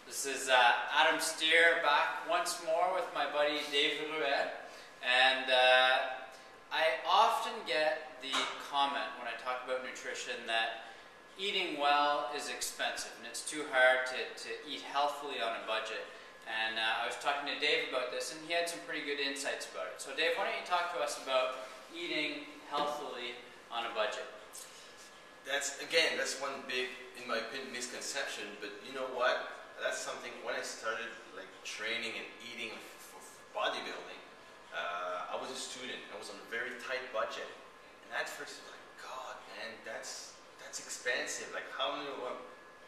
This is Adam Steer back once more with my buddy Dave Ruel, and I often get the comment when I talk about nutrition that eating well is expensive and it's too hard to eat healthily on a budget. And I was talking to Dave about this, and he had some pretty good insights about it. So Dave, why don't you talk to us about eating healthily on a budget? That's one big, in my opinion, misconception. But you know what? That's something, when I started like training and eating for bodybuilding, I was a student. I was on a very tight budget. And at first I was like, God, man, that's expensive. Like, how am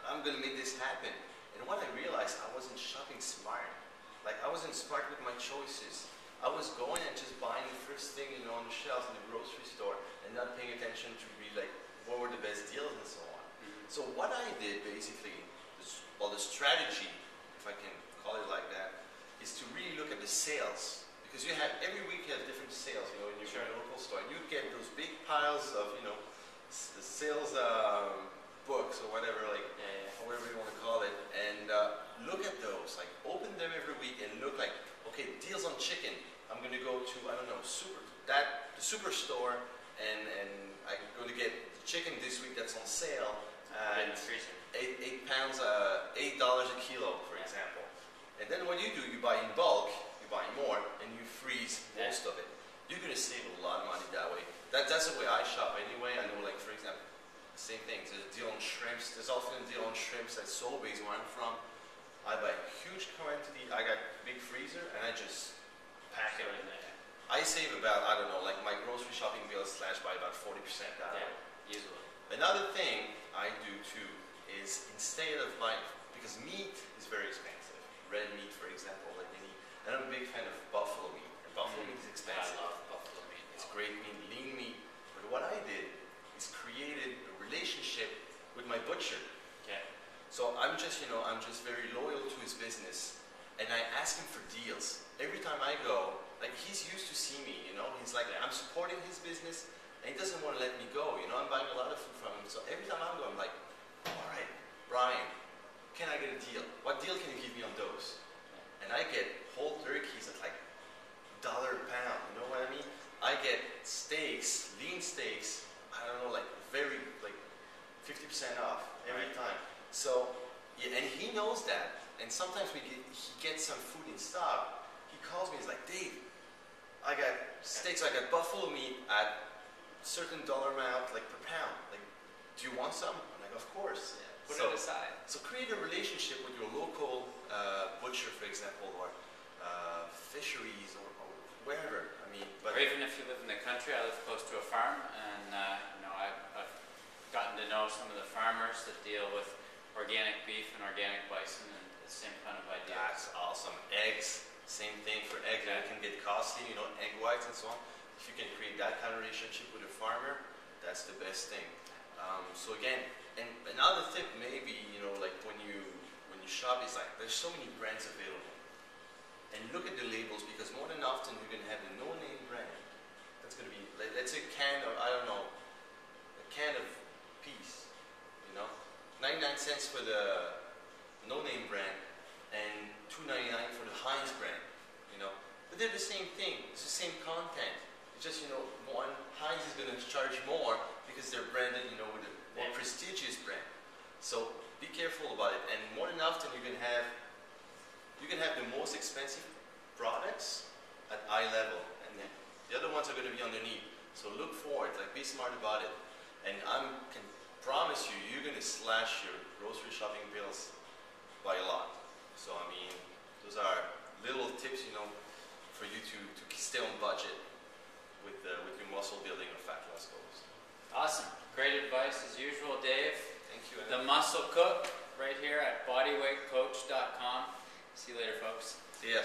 I'm going to make this happen? And when I realized I wasn't shopping smart, like I wasn't smart with my choices. I was going and just buying the first thing, on the shelves in the grocery store and not paying attention to really like what were the best deals and so on. So what I did basically, the strategy, if I can call it like that, is to really look at the sales. Because you have, every week you have different sales, in your local store. You get those big piles of, the sales books or whatever, like, whatever you want to call it, and look at those, like open them every week and look like, okay, deals on chicken. I'm going to go to, I don't know, the superstore, and I'm going to get the chicken this week that's on sale. And $8 a kilo, for example. And then what you do, you buy in bulk, you buy more, and you freeze most of it. You're going to save a lot of money that way. That's the way I shop anyway. I know, like, for example, same thing. There's a deal on shrimps. There's often a deal on shrimps at Sobeys where I'm from. I buy a huge quantity. I got a big freezer, and I just pack it in there. I save about, I don't know, like my grocery shopping bill is slashed by about 40% that way. Easily. Another thing I do too is, instead of buying, because meat is very expensive, red meat for example, like any, and I'm a big fan of buffalo meat, and buffalo meat is expensive. I love buffalo meat. It's great meat, lean meat, but what I did is created a relationship with my butcher. Okay. So I'm just very loyal to his business, and I ask him for deals. Every time I go, like, he's used to see me, he's like, I'm supporting his business, and he doesn't want to let me go, I'm buying a lot of food from him. So every time I go, I'm like, all right, Brian, can I get a deal? What deal can you give me on those? And I get whole turkeys at like $1 a pound, you know what I mean? I get steaks, lean steaks, I don't know, like 50% off every time. So, yeah, and he knows that. And sometimes he gets some food in stock. He calls me, he's like, Dave, I got steaks, I got buffalo meat at certain dollar amount, like per pound. Like, do you want some? I'm like, of course. Yeah. Put it aside. So create a relationship with your local butcher, for example, or fisheries, or wherever. I mean, or even if you live in the country. I live close to a farm, and I've gotten to know some of the farmers that deal with organic beef and organic bison, and the same kind of idea. That's awesome. Eggs, same thing for eggs. It can get costly, egg whites and so on. If you can create that kind of relationship with a farmer, that's the best thing. So again, and another tip maybe, like when you shop, is like there's so many brands available. And look at the labels, because more than often you're going to have the no-name brand. That's going to be, let's say, a can of peas, 99 cents for the no-name brand and $2.99 for the Heinz brand, But they're the same thing. It's the same content. It's just, one, Heinz is going to charge more because they're branded, with a more prestigious brand. So be careful about it. And more than often, you can have the most expensive products at eye level, and then the other ones are going to be underneath. So look for it. Like, be smart about it. And I can promise you, you're going to slash your grocery shopping bills by a lot. So I mean, those are little tips, for you to stay on budget with your muscle building or fat loss goals. Awesome. Great advice as usual, Dave. Thank you. The Muscle Cook right here at bodyweightcoach.com. See you later, folks. See ya.